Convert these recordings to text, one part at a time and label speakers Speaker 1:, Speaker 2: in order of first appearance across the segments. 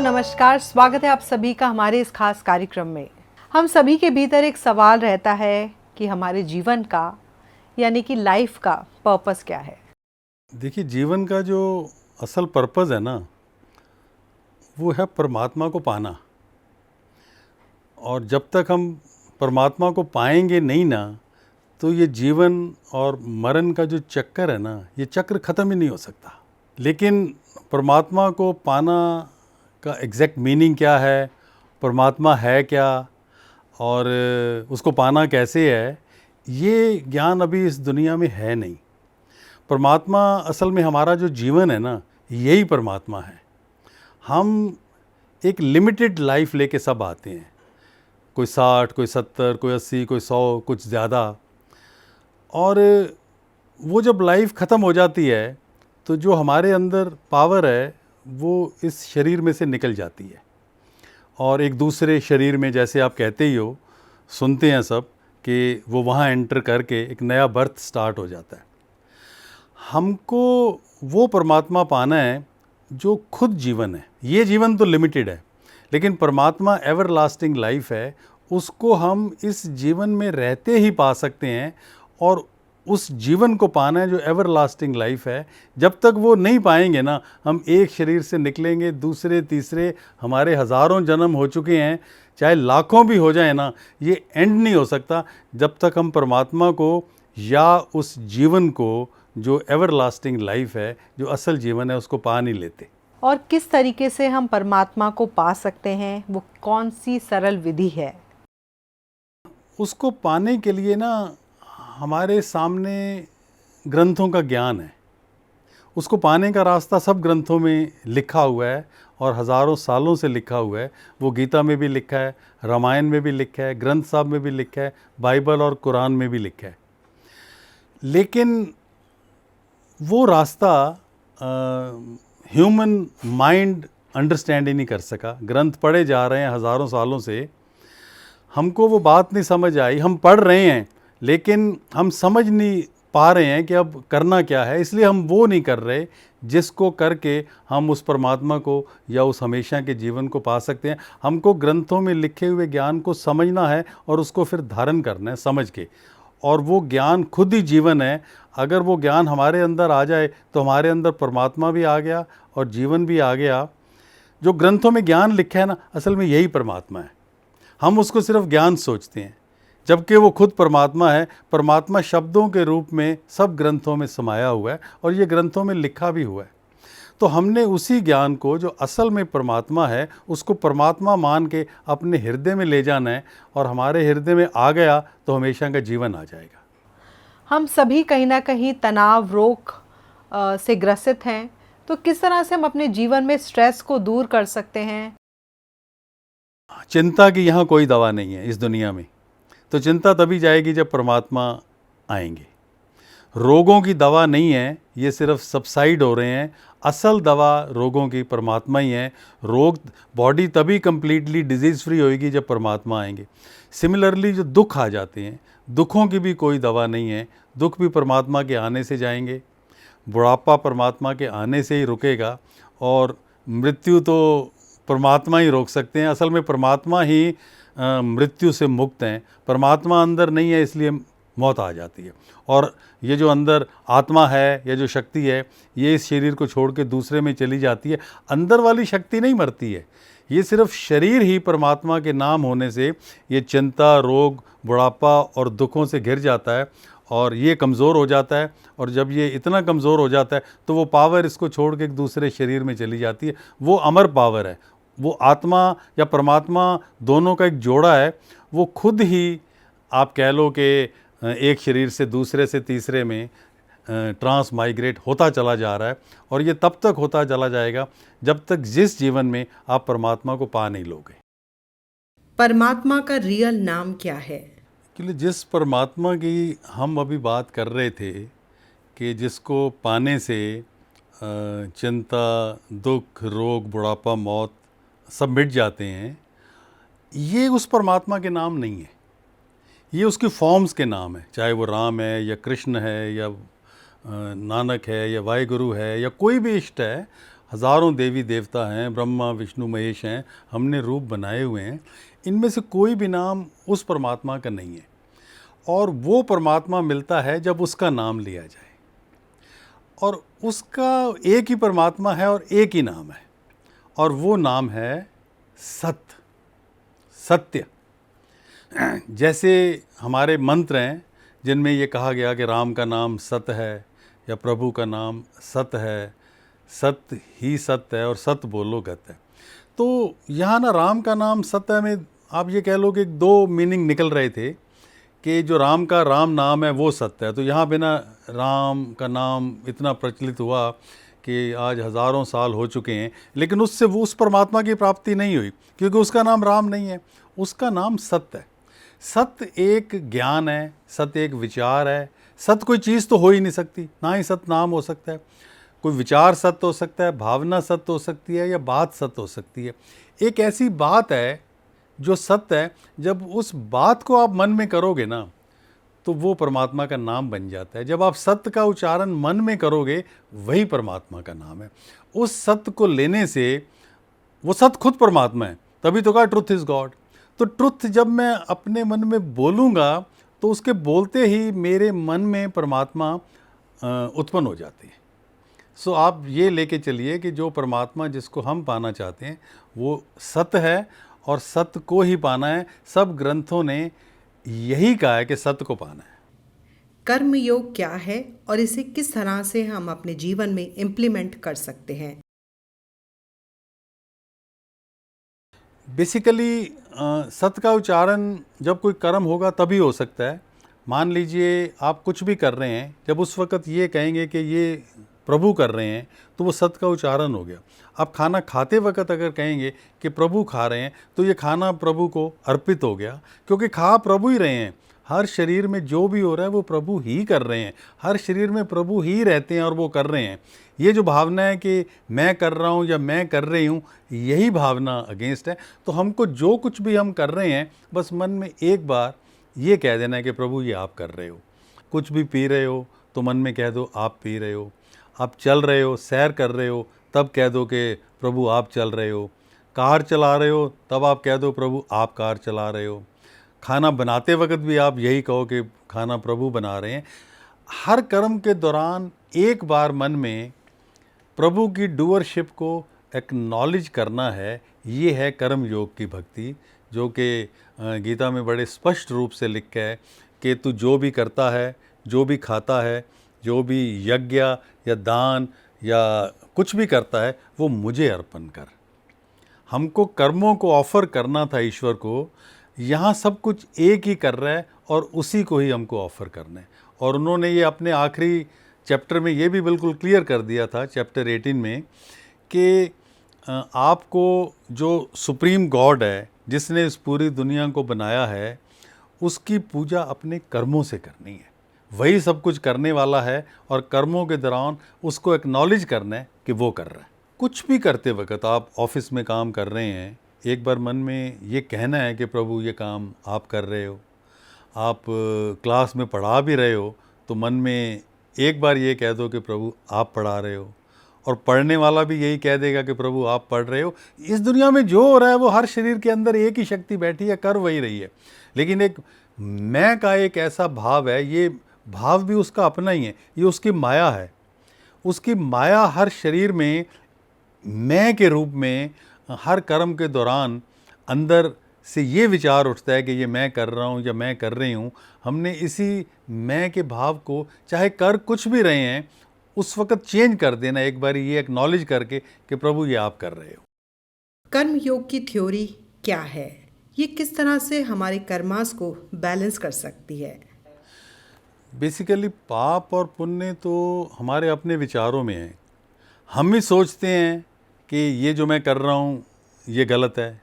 Speaker 1: नमस्कार, स्वागत है आप सभी का हमारे इस खास कार्यक्रम में। हम सभी के भीतर एक सवाल रहता है कि हमारे जीवन का यानी कि लाइफ का पर्पस क्या है।
Speaker 2: देखिए, जीवन का जो असल पर्पज़ है ना, वो है परमात्मा को पाना। और जब तक हम परमात्मा को पाएंगे नहीं ना, तो ये जीवन और मरण का जो चक्कर है ना, ये चक्र ख़त्म ही नहीं हो सकता। लेकिन परमात्मा को पाना का एग्जैक्ट मीनिंग क्या है, परमात्मा है क्या और उसको पाना कैसे है, ये ज्ञान अभी इस दुनिया में है नहीं। परमात्मा असल में हमारा जो जीवन है ना, यही परमात्मा है। हम एक लिमिटेड लाइफ लेके सब आते हैं, कोई 60, कोई 70, कोई 80, कोई 100, कुछ ज़्यादा। और वो जब लाइफ ख़त्म हो जाती है तो जो हमारे अंदर पावर है वो इस शरीर में से निकल जाती है और एक दूसरे शरीर में, जैसे आप कहते ही हो, सुनते हैं सब कि वो वहाँ एंटर करके एक नया बर्थ स्टार्ट हो जाता है। हमको वो परमात्मा पाना है जो खुद जीवन है। ये जीवन तो लिमिटेड है, लेकिन परमात्मा एवरलास्टिंग लाइफ है। उसको हम इस जीवन में रहते ही पा सकते हैं और उस जीवन को पाना है जो एवरलास्टिंग लाइफ है। जब तक वो नहीं पाएंगे ना, हम एक शरीर से निकलेंगे, दूसरे, तीसरे, हमारे हज़ारों जन्म हो चुके हैं, चाहे लाखों भी हो जाए ना, ये एंड नहीं हो सकता जब तक हम परमात्मा को या उस जीवन को जो एवरलास्टिंग लाइफ है, जो असल जीवन है, उसको पा नहीं लेते।
Speaker 1: और किस तरीके से हम परमात्मा को पा सकते हैं, वो कौन सी सरल विधि है?
Speaker 2: उसको पाने के लिए ना, हमारे सामने ग्रंथों का ज्ञान है। उसको पाने का रास्ता सब ग्रंथों में लिखा हुआ है और हज़ारों सालों से लिखा हुआ है। वो गीता में भी लिखा है, रामायण में भी लिखा है, ग्रंथ साहब में भी लिखा है, बाइबल और कुरान में भी लिखा है। लेकिन वो रास्ता ह्यूमन माइंड अंडरस्टैंड ही नहीं कर सका। ग्रंथ पढ़े जा रहे हैं हज़ारों सालों से, हमको वो बात नहीं समझ आई। हम पढ़ रहे हैं लेकिन हम समझ नहीं पा रहे हैं कि अब करना क्या है, इसलिए हम वो नहीं कर रहे जिसको करके हम उस परमात्मा को या उस हमेशा के जीवन को पा सकते हैं। हमको ग्रंथों में लिखे हुए ज्ञान को समझना है और उसको फिर धारण करना है समझ के, और वो ज्ञान खुद ही जीवन है। अगर वो ज्ञान हमारे अंदर आ जाए तो हमारे अंदर परमात्मा भी आ गया और जीवन भी आ गया। जो ग्रंथों में ज्ञान लिखा है ना, असल में यही परमात्मा है। हम उसको सिर्फ ज्ञान सोचते हैं, जबकि वो खुद परमात्मा है। परमात्मा शब्दों के रूप में सब ग्रंथों में समाया हुआ है और ये ग्रंथों में लिखा भी हुआ है। तो हमने उसी ज्ञान को, जो असल में परमात्मा है, उसको परमात्मा मान के अपने हृदय में ले जाना है, और हमारे हृदय में आ गया तो हमेशा का जीवन आ जाएगा।
Speaker 1: हम सभी कहीं ना कहीं तनाव रोग से ग्रसित हैं, तो किस तरह से हम अपने जीवन में स्ट्रेस को दूर कर सकते हैं?
Speaker 2: चिंता की यहाँ कोई दवा नहीं है इस दुनिया में। तो चिंता तभी जाएगी जब परमात्मा आएंगे। रोगों की दवा नहीं है, ये सिर्फ सबसाइड हो रहे हैं। असल दवा रोगों की परमात्मा ही है। रोग, बॉडी तभी कंप्लीटली डिजीज़ फ्री होएगी जब परमात्मा आएंगे। सिमिलरली जो दुख आ जाते हैं, दुखों की भी कोई दवा नहीं है। दुख भी परमात्मा के आने से जाएंगे। बुढ़ापा परमात्मा के आने से ही रुकेगा, और मृत्यु तो परमात्मा ही रोक सकते हैं। असल में परमात्मा ही मृत्यु से मुक्त हैं। परमात्मा अंदर नहीं है, इसलिए मौत आ जाती है। और ये जो अंदर आत्मा है या जो शक्ति है, ये इस शरीर को छोड़ के दूसरे में चली जाती है। अंदर वाली शक्ति नहीं मरती है। ये सिर्फ शरीर ही परमात्मा के नाम होने से ये चिंता, रोग, बुढ़ापा और दुखों से घिर जाता है और ये कमज़ोर हो जाता है। और जब ये इतना कमज़ोर हो जाता है तो वो पावर इसको छोड़ के एक दूसरे शरीर में चली जाती है। वो अमर पावर है। वो आत्मा या परमात्मा दोनों का एक जोड़ा है। वो खुद ही, आप कह लो कि एक शरीर से दूसरे से तीसरे में ट्रांस माइग्रेट होता चला जा रहा है, और ये तब तक होता चला जाएगा जब तक जिस जीवन में आप परमात्मा को पा नहीं लोगे।
Speaker 1: परमात्मा का रियल नाम क्या है?
Speaker 2: क्योंकि जिस परमात्मा की हम अभी बात कर रहे थे कि जिसको पाने से चिंता, दुख, रोग, बुढ़ापा, मौत सब मिट जाते हैं, ये उस परमात्मा के नाम नहीं है। ये उसकी फॉर्म्स के नाम है। चाहे वो राम है या कृष्ण है या नानक है या वाहिगुरु है या कोई भी इष्ट है, हज़ारों देवी देवता हैं, ब्रह्मा विष्णु महेश हैं, हमने रूप बनाए हुए हैं, इनमें से कोई भी नाम उस परमात्मा का नहीं है। और वो परमात्मा मिलता है जब उसका नाम लिया जाए, और उसका एक ही परमात्मा है और एक ही नाम है, और वो नाम है सत्य। सत्य। जैसे हमारे मंत्र हैं जिनमें ये कहा गया कि राम का नाम सत्य है, या प्रभु का नाम सत्य है, सत्य ही सत्य है और सत्य बोलो गत है। तो यहाँ ना राम का नाम सत्य में आप ये कह लो कि दो मीनिंग निकल रहे थे कि जो राम का राम नाम है वो सत्य है। तो यहाँ पे ना राम का नाम इतना प्रचलित हुआ कि आज हज़ारों साल हो चुके हैं, लेकिन उससे वो उस परमात्मा की प्राप्ति नहीं हुई, क्योंकि उसका नाम राम नहीं है, उसका नाम सत्य है। सत्य एक ज्ञान है, सत्य एक विचार है। सत्य कोई चीज़ तो हो ही नहीं सकती, ना ही सत्य नाम हो सकता है। कोई विचार सत्य हो सकता है, भावना सत्य हो सकती है, या बात सत्य हो सकती है। एक ऐसी बात है जो सत्य है, जब उस बात को आप मन में करोगे ना तो वो परमात्मा का नाम बन जाता है। जब आप सत्य का उच्चारण मन में करोगे वही परमात्मा का नाम है। उस सत्य को लेने से वो सत्य खुद परमात्मा है, तभी तो कहा ट्रुथ इज़ गॉड। तो ट्रुथ जब मैं अपने मन में बोलूँगा तो उसके बोलते ही मेरे मन में परमात्मा उत्पन्न हो जाती है। सो आप ये लेके चलिए कि जो परमात्मा जिसको हम पाना चाहते हैं वो सत्य है, और सत्य को ही पाना है। सब ग्रंथों ने यही कहा है कि सत्य को पाना है।
Speaker 1: कर्म योग क्या है और इसे किस तरह से हम अपने जीवन में इम्प्लीमेंट कर सकते हैं?
Speaker 2: बेसिकली सत्य का उच्चारण जब कोई कर्म होगा तभी हो सकता है। मान लीजिए आप कुछ भी कर रहे हैं, जब उस वक़्त ये कहेंगे कि ये प्रभु कर रहे हैं तो वो सत्य का उच्चारण हो गया। आप खाना खाते वक़्त अगर कहेंगे कि प्रभु खा रहे हैं तो ये खाना प्रभु को अर्पित हो गया, क्योंकि खा प्रभु ही रहे हैं। हर शरीर में जो भी हो रहा है वो प्रभु ही कर रहे हैं, हर शरीर में प्रभु ही रहते हैं और वो कर रहे हैं। ये जो भावना है कि मैं कर रहा हूँ या मैं कर रही हूँ, यही भावना अगेंस्ट है। तो हमको जो कुछ भी हम कर रहे हैं बस मन में एक बार ये कह देना है कि प्रभु ये आप कर रहे हो। कुछ भी पी रहे हो तो मन में कह दो आप पी रहे हो। आप चल रहे हो, सैर कर रहे हो, तब कह दो कि प्रभु आप चल रहे हो। कार चला रहे हो तब आप कह दो प्रभु आप कार चला रहे हो। खाना बनाते वक्त भी आप यही कहो कि खाना प्रभु बना रहे हैं। हर कर्म के दौरान एक बार मन में प्रभु की डूअरशिप को एक्नॉलेज करना है। ये है कर्म योग की भक्ति, जो कि गीता में बड़े स्पष्ट रूप से लिखा है कि तू जो भी करता है, जो भी खाता है, जो भी यज्ञ या दान या कुछ भी करता है वो मुझे अर्पण कर। हमको कर्मों को ऑफ़र करना था ईश्वर को, यहाँ सब कुछ एक ही कर रहा है और उसी को ही हमको ऑफ़र करना है। और उन्होंने ये अपने आखिरी चैप्टर में ये भी बिल्कुल क्लियर कर दिया था, चैप्टर 18 में, कि आपको जो सुप्रीम गॉड है जिसने इस पूरी दुनिया को बनाया है उसकी पूजा अपने कर्मों से करनी है। वही सब कुछ करने वाला है और कर्मों के दौरान उसको एक्नॉलेज करना है कि वो कर रहा है। कुछ भी करते वक्त आप ऑफिस में काम कर रहे हैं, एक बार मन में ये कहना है कि प्रभु ये काम आप कर रहे हो। आप क्लास में पढ़ा भी रहे हो तो मन में एक बार ये कह दो कि प्रभु आप पढ़ा रहे हो, और पढ़ने वाला भी यही कह देगा कि प्रभु आप पढ़ रहे हो। इस दुनिया में जो हो रहा है वो हर शरीर के अंदर एक ही शक्ति बैठी है, कर वही रही है, लेकिन एक मैं का एक ऐसा भाव है, ये भाव भी उसका अपना ही है, ये उसकी माया है। उसकी माया हर शरीर में मैं के रूप में हर कर्म के दौरान अंदर से ये विचार उठता है कि ये मैं कर रहा हूँ या मैं कर रही हूँ। हमने इसी मैं के भाव को चाहे कर कुछ भी रहे हैं उस वक़्त चेंज कर देना, एक बार ये एक्नॉलेज करके कि प्रभु ये आप कर रहे हो।
Speaker 1: कर्म योग की थ्योरी क्या है? ये किस तरह से हमारे कर्मास को बैलेंस कर सकती है?
Speaker 2: बेसिकली पाप और पुण्य तो हमारे अपने विचारों में है। हम ही सोचते हैं कि ये जो मैं कर रहा हूँ ये गलत है,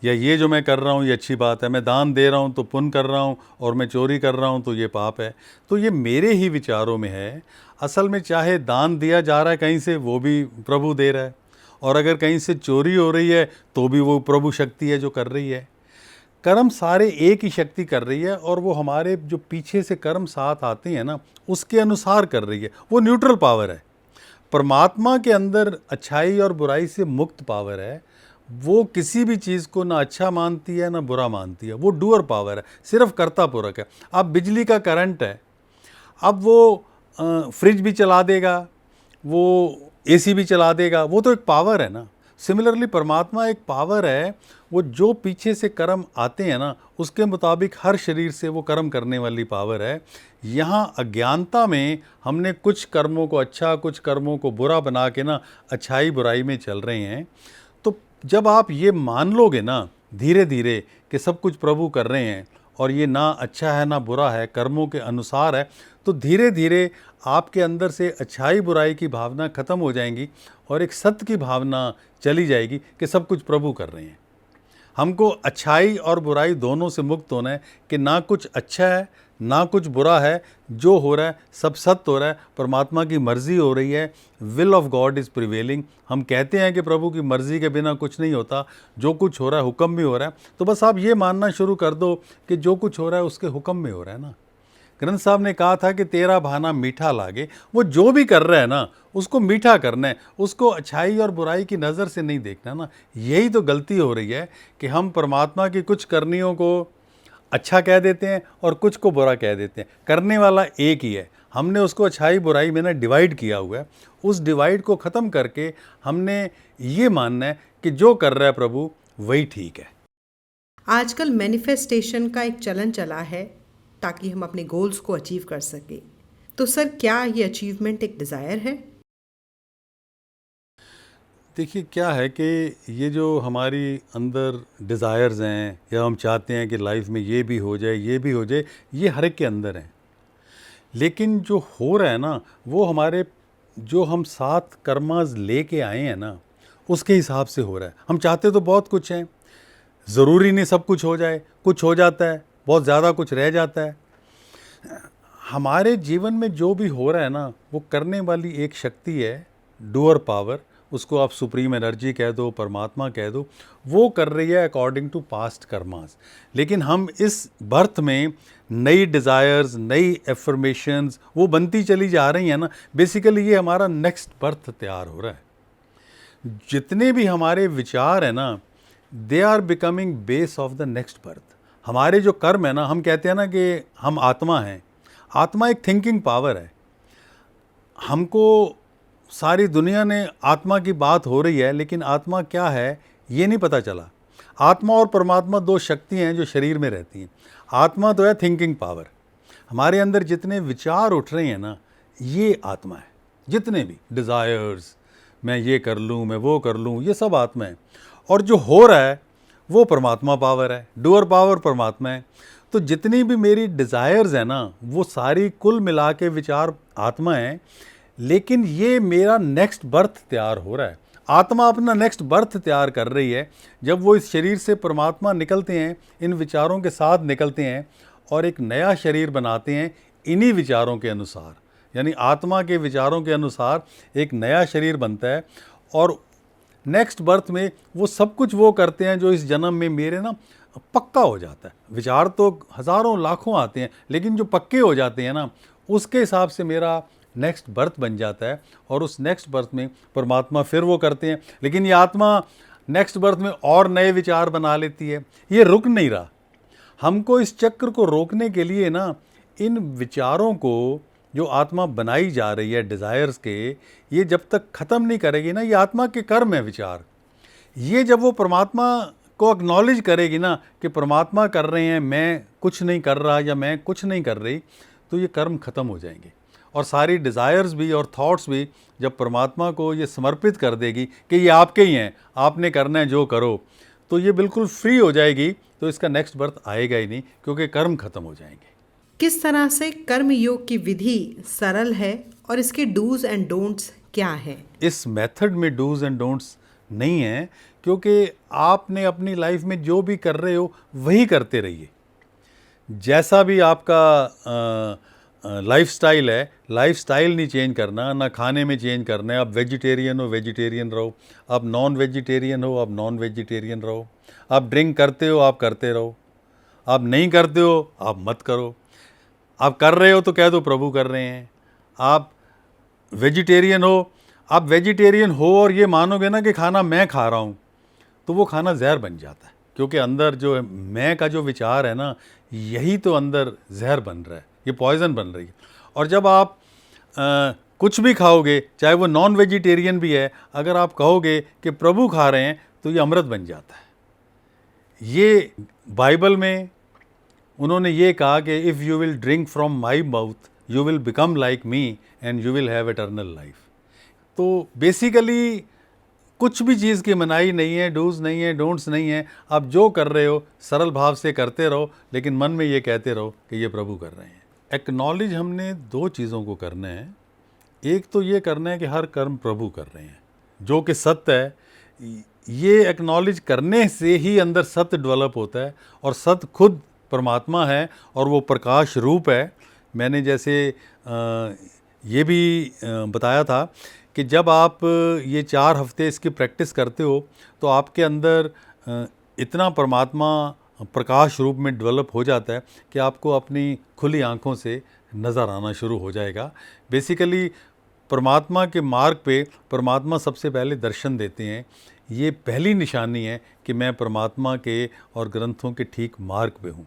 Speaker 2: या ये जो मैं कर रहा हूँ ये अच्छी बात है। मैं दान दे रहा हूँ तो पुण्य कर रहा हूँ, और मैं चोरी कर रहा हूँ तो ये पाप है। तो ये मेरे ही विचारों में है। असल में चाहे दान दिया जा रहा है कहीं से, वो भी प्रभु दे रहा है, और अगर कहीं से चोरी हो रही है तो भी वो प्रभु शक्ति है जो कर रही है। कर्म सारे एक ही शक्ति कर रही है, और वो हमारे जो पीछे से कर्म साथ आते हैं ना उसके अनुसार कर रही है। वो न्यूट्रल पावर है। परमात्मा के अंदर अच्छाई और बुराई से मुक्त पावर है। वो किसी भी चीज़ को ना अच्छा मानती है ना बुरा मानती है, वो डूअर पावर है, सिर्फ कर्ता पूरक है। अब बिजली का करंट है, अब वो फ्रिज भी चला देगा, वो एसी भी चला देगा, वो तो एक पावर है ना। सिमिलरली परमात्मा एक पावर है, वो जो पीछे से कर्म आते हैं ना उसके मुताबिक हर शरीर से वो कर्म करने वाली पावर है। यहाँ अज्ञानता में हमने कुछ कर्मों को अच्छा कुछ कर्मों को बुरा बना के ना अच्छाई बुराई में चल रहे हैं। तो जब आप ये मान लोगे ना धीरे धीरे कि सब कुछ प्रभु कर रहे हैं और ये ना अच्छा है ना बुरा है, कर्मों के अनुसार है, तो धीरे धीरे आपके अंदर से अच्छाई बुराई की भावना खत्म हो जाएंगी और एक सत्य की भावना चली जाएगी कि सब कुछ प्रभु कर रहे हैं। हमको अच्छाई और बुराई दोनों से मुक्त होना है कि ना कुछ अच्छा है ना कुछ बुरा है, जो हो रहा है सब सत्य हो रहा है, परमात्मा की मर्जी हो रही है। Will of God is prevailing. हम कहते हैं कि प्रभु की मर्जी के बिना कुछ नहीं होता, जो कुछ हो रहा है हुक्म भी हो रहा है। तो बस आप ये मानना शुरू कर दो कि जो कुछ हो रहा है उसके हुक्म में हो रहा है ना। ग्रंथ साहब ने कहा था कि तेरा भाना मीठा लागे। वो जो भी कर रहा है ना उसको मीठा करना है, उसको अच्छाई और बुराई की नज़र से नहीं देखना ना। यही तो गलती हो रही है कि हम परमात्मा की कुछ करनियों को अच्छा कह देते हैं और कुछ को बुरा कह देते हैं। करने वाला एक ही है, हमने उसको अच्छाई बुराई में ना डिवाइड किया हुआ है। उस डिवाइड को ख़त्म करके हमने ये मानना है कि जो कर रहा है प्रभु वही ठीक है।
Speaker 1: आजकल मैनिफेस्टेशन का एक चलन चला है ताकि हम अपने गोल्स को अचीव कर सके। तो सर क्या ये अचीवमेंट एक डिज़ायर है?
Speaker 2: देखिए क्या है कि ये जो हमारी अंदर डिज़ायर्स हैं या हम चाहते हैं कि लाइफ में ये भी हो जाए ये भी हो जाए, ये हर एक के अंदर हैं। लेकिन जो हो रहा है ना वो हमारे जो हम 7 कर्मास लेके आए हैं ना उसके हिसाब से हो रहा है। हम चाहते तो बहुत कुछ हैं, ज़रूरी नहीं सब कुछ हो जाए, कुछ हो जाता है, बहुत ज़्यादा कुछ रह जाता है। हमारे जीवन में जो भी हो रहा है ना वो करने वाली एक शक्ति है, डूअर पावर। उसको आप सुप्रीम एनर्जी कह दो, परमात्मा कह दो, वो कर रही है अकॉर्डिंग टू पास्ट कर्मास। लेकिन हम इस बर्थ में नई डिज़ायर्स नई एफर्मेशंस वो बनती चली जा रही हैं ना। बेसिकली ये हमारा नेक्स्ट बर्थ तैयार हो रहा है। जितने भी हमारे विचार हैं ना they are becoming base of the next birth. हमारे जो कर्म है ना, हम कहते हैं ना कि हम आत्मा हैं। आत्मा एक थिंकिंग पावर है। हमको सारी दुनिया ने आत्मा की बात हो रही है, लेकिन आत्मा क्या है ये नहीं पता चला। आत्मा और परमात्मा 2 शक्तियाँ हैं जो शरीर में रहती हैं। आत्मा तो है थिंकिंग पावर। हमारे अंदर जितने विचार उठ रहे हैं ना ये आत्मा है। जितने भी डिज़ायर्स, मैं ये कर लूँ मैं वो कर लूँ, ये सब आत्मा है। और जो हो रहा है वो परमात्मा पावर है, डूअर पावर परमात्मा है। तो जितनी भी मेरी डिज़ायर्स हैं ना वो सारी कुल मिला के विचार आत्मा है। लेकिन ये मेरा नेक्स्ट बर्थ तैयार हो रहा है। आत्मा अपना नेक्स्ट बर्थ तैयार कर रही है। जब वो इस शरीर से परमात्मा निकलते हैं, इन विचारों के साथ निकलते हैं और एक नया शरीर बनाते हैं इन्हीं विचारों के अनुसार, यानी आत्मा के विचारों के अनुसार एक नया शरीर बनता है। और नेक्स्ट बर्थ में वो सब कुछ वो करते हैं जो इस जन्म में मेरे ना पक्का हो जाता है। विचार तो हज़ारों लाखों आते हैं, लेकिन जो पक्के हो जाते हैं ना उसके हिसाब से मेरा नेक्स्ट बर्थ बन जाता है। और उस नेक्स्ट बर्थ में परमात्मा फिर वो करते हैं। लेकिन ये आत्मा नेक्स्ट बर्थ में और नए विचार बना लेती है। ये रुक नहीं रहा। हमको इस चक्र को रोकने के लिए ना इन विचारों को जो आत्मा बनाई जा रही है डिज़ायर्स के, ये जब तक ख़त्म नहीं करेगी ना, ये आत्मा के कर्म है विचार। ये जब वो परमात्मा को एक्नॉलेज करेगी ना कि परमात्मा कर रहे हैं, मैं कुछ नहीं कर रहा या मैं कुछ नहीं कर रही, तो ये कर्म ख़त्म हो जाएंगे। और सारी डिज़ायर्स भी और थॉट्स भी जब परमात्मा को ये समर्पित कर देगी कि ये आपके ही हैं, आपने करना है जो करो, तो ये बिल्कुल फ्री हो जाएगी। तो इसका नेक्स्ट बर्थ आएगा ही नहीं, क्योंकि कर्म खत्म हो जाएंगे।
Speaker 1: किस तरह से कर्म योग की विधि सरल है और इसके डूज एंड डोंट्स क्या हैं?
Speaker 2: इस मेथड में डूज एंड डोंट्स नहीं है, क्योंकि आपने अपनी लाइफ में जो भी कर रहे हो वही करते रहिए। जैसा भी आपका लाइफ स्टाइल है, लाइफ स्टाइल नहीं चेंज करना, ना खाने में चेंज करना है। आप वेजिटेरियन हो वेजिटेरियन रहो, आप नॉन वेजिटेरियन हो आप नॉन वेजिटेरियन रहो, आप ड्रिंक करते हो आप करते रहो, आप नहीं करते हो आप मत करो। आप कर रहे हो तो कह दो प्रभु कर रहे हैं। आप वेजिटेरियन हो, आप वेजिटेरियन हो और ये मानोगे ना कि खाना मैं खा रहा हूँ, तो वो खाना जहर बन जाता है, क्योंकि अंदर जो है मैं का जो विचार है ना, यही तो अंदर जहर बन रहा है, ये पॉइजन बन रही है। और जब आप कुछ भी खाओगे, चाहे वो नॉन वेजिटेरियन भी है, अगर आप कहोगे कि प्रभु खा रहे हैं, तो ये अमृत बन जाता है। ये बाइबल में उन्होंने ये कहा कि if you will drink from my mouth you will become like me and you will have eternal life. तो बेसिकली कुछ भी चीज़ की मनाही नहीं है, डूज नहीं है, डोंट्स नहीं है। आप जो कर रहे हो सरल भाव से करते रहो, लेकिन मन में ये कहते रहो कि ये प्रभु कर रहे हैं। एक्नॉलेज हमने दो चीज़ों को करना है। एक तो ये करना है कि हर कर्म प्रभु कर रहे हैं, जो कि सत्य है। ये एक्नॉलेज करने से ही अंदर सत्य डेवलप होता है, और सत्य खुद परमात्मा है और वो प्रकाश रूप है। मैंने जैसे ये भी बताया था कि जब आप ये 4 हफ्ते इसकी प्रैक्टिस करते हो, तो आपके अंदर इतना परमात्मा प्रकाश रूप में डेवलप हो जाता है कि आपको अपनी खुली आँखों से नज़र आना शुरू हो जाएगा। बेसिकली परमात्मा के मार्ग पे परमात्मा सबसे पहले दर्शन देते हैं। ये पहली निशानी है कि मैं परमात्मा के और ग्रंथों के ठीक मार्ग पे हूँ।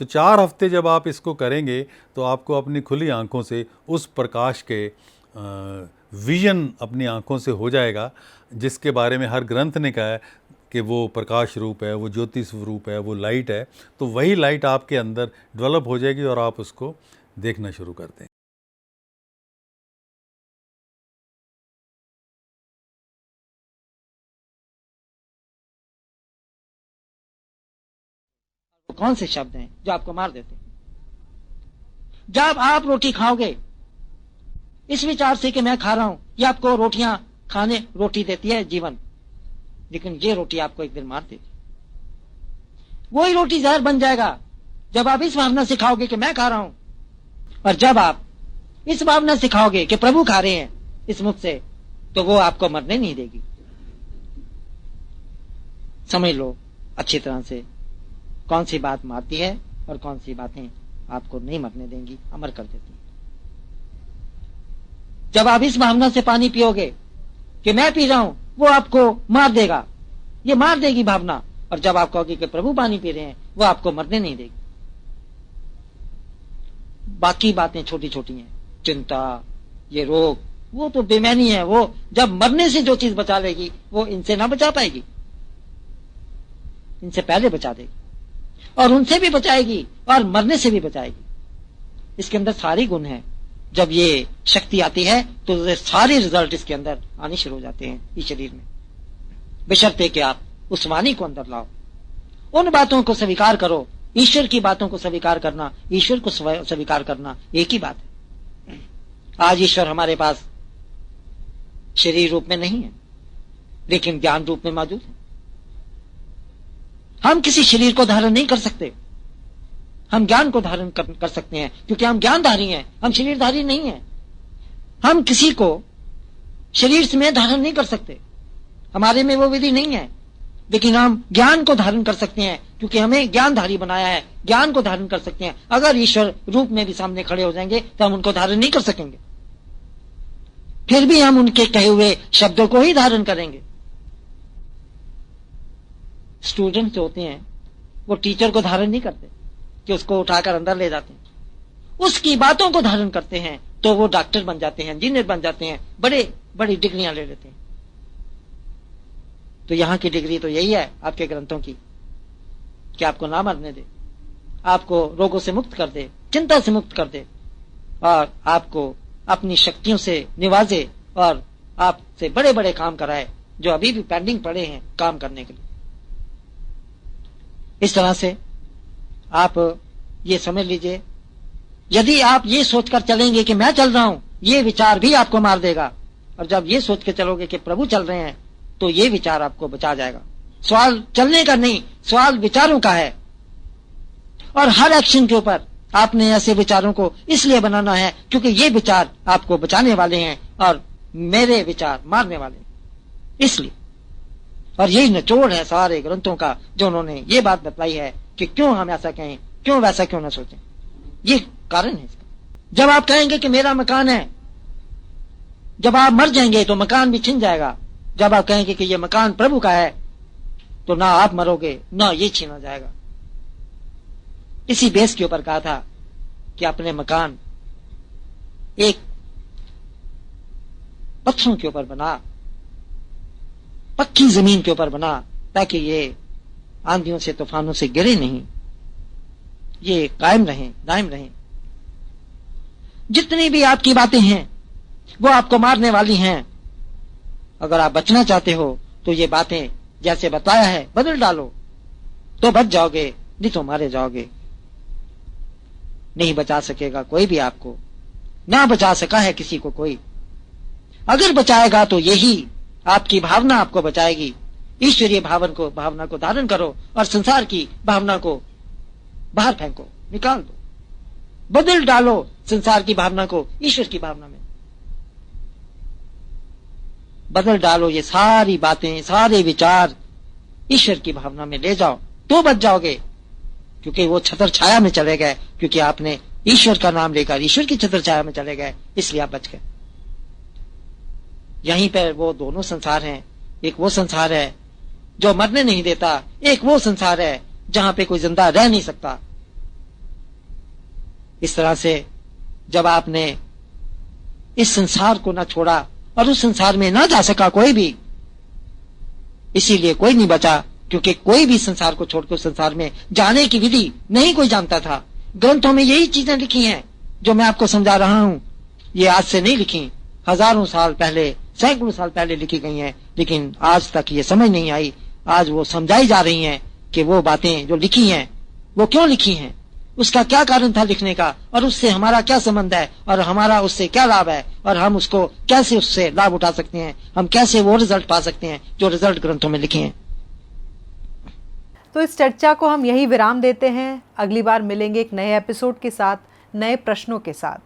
Speaker 2: तो 4 हफ्ते जब आप इसको करेंगे, तो आपको अपनी खुली आँखों से उस प्रकाश के विजन अपनी आँखों से हो जाएगा, जिसके बारे में हर ग्रंथ ने कहा है कि वो प्रकाश रूप है, वो ज्योति स्वरूप है, वो लाइट है। तो वही लाइट आपके अंदर डेवलप हो जाएगी और आप उसको देखना शुरू कर दें।
Speaker 3: कौन से शब्द हैं जो आपको मार देते हैं? जब आप रोटी खाओगे इस विचार से कि मैं खा रहा हूं, ये आपको रोटियां खाने, रोटी देती है जीवन, लेकिन ये रोटी आपको एक दिन मार देगी। वही रोटी जहर बन जाएगा जब आप इस भावना से खाओगे कि मैं खा रहा हूं, और जब आप इस भावना से खाओगे कि प्रभु खा रहे हैं इस मुख से, तो वो आपको मरने नहीं देगी। समझ लो अच्छी तरह से कौन सी बात मारती है और कौन सी बातें आपको नहीं मरने देंगी, अमर कर देती है। जब आप इस भावना से पानी पियोगे कि मैं पी रहा हूं, वो आपको मार देगा, ये मार देगी भावना। और जब आप कहोगे कि प्रभु पानी पी रहे हैं, वो आपको मरने नहीं देगी। बाकी बातें छोटी छोटी हैं, चिंता, ये रोग, वो तो बेमैनी है। वो जब मरने से जो चीज बचा लेगी, वो इनसे ना बचा पाएगी, इनसे पहले बचा देगी, और उनसे भी बचाएगी और मरने से भी बचाएगी। इसके अंदर सारी गुण है। जब ये शक्ति आती है तो सारे रिजल्ट इसके अंदर आने शुरू हो जाते हैं इस शरीर में, बशर्ते कि आप उस वाणी को अंदर लाओ, उन बातों को स्वीकार करो। ईश्वर की बातों को स्वीकार करना, ईश्वर को स्वीकार करना एक ही बात है। आज ईश्वर हमारे पास शरीर रूप में नहीं है, लेकिन ज्ञान रूप में मौजूद है। हम किसी शरीर को धारण नहीं कर सकते, हम ज्ञान को धारण कर सकते हैं, क्योंकि हम ज्ञानधारी हैं, हम शरीरधारी नहीं हैं। हम किसी को शरीर में धारण नहीं कर सकते, हमारे में वो विधि नहीं है, लेकिन हम ज्ञान को धारण कर सकते हैं, क्योंकि हमें ज्ञानधारी बनाया है। ज्ञान को धारण कर सकते हैं। अगर ईश्वर रूप में भी सामने खड़े हो जाएंगे तो हम उनको धारण नहीं कर सकेंगे, फिर भी हम उनके कहे हुए शब्दों को ही धारण करेंगे। स्टूडेंट जो होते हैं वो टीचर को धारण नहीं करते कि उसको उठाकर अंदर ले जाते हैं, उसकी बातों को धारण करते हैं, तो वो डॉक्टर बन जाते हैं, इंजीनियर बन जाते हैं, बड़े बड़ी डिग्रियां ले लेते हैं। तो यहां की डिग्री तो यही है आपके ग्रंथों की, कि आपको ना मरने दे, आपको रोगों से मुक्त कर दे, चिंता से मुक्त कर दे, और आपको अपनी शक्तियों से निवाजे, और आपसे बड़े बड़े काम कराए जो अभी भी पेंडिंग पड़े हैं काम करने के लिए। इस तरह से आप ये समझ लीजिए, यदि आप ये सोचकर चलेंगे कि मैं चल रहा हूं, ये विचार भी आपको मार देगा। और जब ये सोच के चलोगे कि प्रभु चल रहे हैं, तो ये विचार आपको बचा जाएगा। सवाल चलने का नहीं, सवाल विचारों का है। और हर एक्शन के ऊपर आपने ऐसे विचारों को इसलिए बनाना है क्योंकि ये विचार आपको बचाने वाले हैं और मेरे विचार मारने वाले हैं, इसलिए। और यही निचोड़ है सारे ग्रंथों का, जो उन्होंने ये बात बतलाई है कि क्यों हम ऐसा कहें, क्यों वैसा क्यों ना सोचें। ये कारण है इसका। जब आप कहेंगे कि मेरा मकान है, जब आप मर जाएंगे तो मकान भी छिन जाएगा। जब आप कहेंगे कि ये मकान प्रभु का है, तो ना आप मरोगे ना ये छीना जाएगा। इसी बेस के ऊपर कहा था कि अपने मकान एक पत्थरों के ऊपर बना, पक्की जमीन के ऊपर बना, ताकि ये आंधियों से तूफानों से गिरे नहीं, ये कायम रहें, दायम रहें। जितनी भी आपकी बातें हैं वो आपको मारने वाली हैं। अगर आप बचना चाहते हो तो ये बातें जैसे बताया है बदल डालो, तो बच जाओगे, नहीं तो मारे जाओगे। नहीं बचा सकेगा कोई भी आपको, ना बचा सका है किसी को कोई। अगर बचाएगा तो यही आपकी भावना आपको बचाएगी। ईश्वरीय भावना को धारण करो और संसार की भावना को बाहर फेंको, निकाल दो, बदल डालो संसार की भावना को ईश्वर की भावना में बदल डालो। ये सारी बातें, सारे विचार ईश्वर की भावना में ले जाओ, तो बच जाओगे। क्योंकि वो छतर छाया में चले गए, क्योंकि आपने ईश्वर का नाम लेकर ईश्वर की छतर छाया में चले गए, इसलिए आप बच गए। यहीं पर वो दोनों संसार हैं। एक वो संसार है जो मरने नहीं देता, एक वो संसार है जहां पे कोई जिंदा रह नहीं सकता। इस तरह से जब आपने इस संसार को ना छोड़ा और उस संसार में ना जा सका कोई भी, इसीलिए कोई नहीं बचा, क्योंकि कोई भी संसार को छोड़कर संसार में जाने की विधि नहीं कोई जानता था। ग्रंथों में यही चीजें लिखी हैं जो मैं आपको समझा रहा हूं। ये आज से नहीं लिखी, हजारों साल पहले, सैकड़ों साल पहले लिखी गई हैं, लेकिन आज तक ये समझ नहीं आई। आज वो समझाई जा रही हैं कि वो बातें जो लिखी हैं वो क्यों लिखी हैं, उसका क्या कारण था लिखने का, और उससे हमारा क्या संबंध है, और हमारा उससे क्या लाभ है, और हम उसको कैसे उससे लाभ उठा सकते हैं, हम कैसे वो रिजल्ट पा सकते हैं जो रिजल्ट ग्रंथों में लिखे हैं।
Speaker 1: तो इस चर्चा को हम यही विराम देते हैं। अगली बार मिलेंगे एक नए एपिसोड के साथ, नए प्रश्नों के साथ।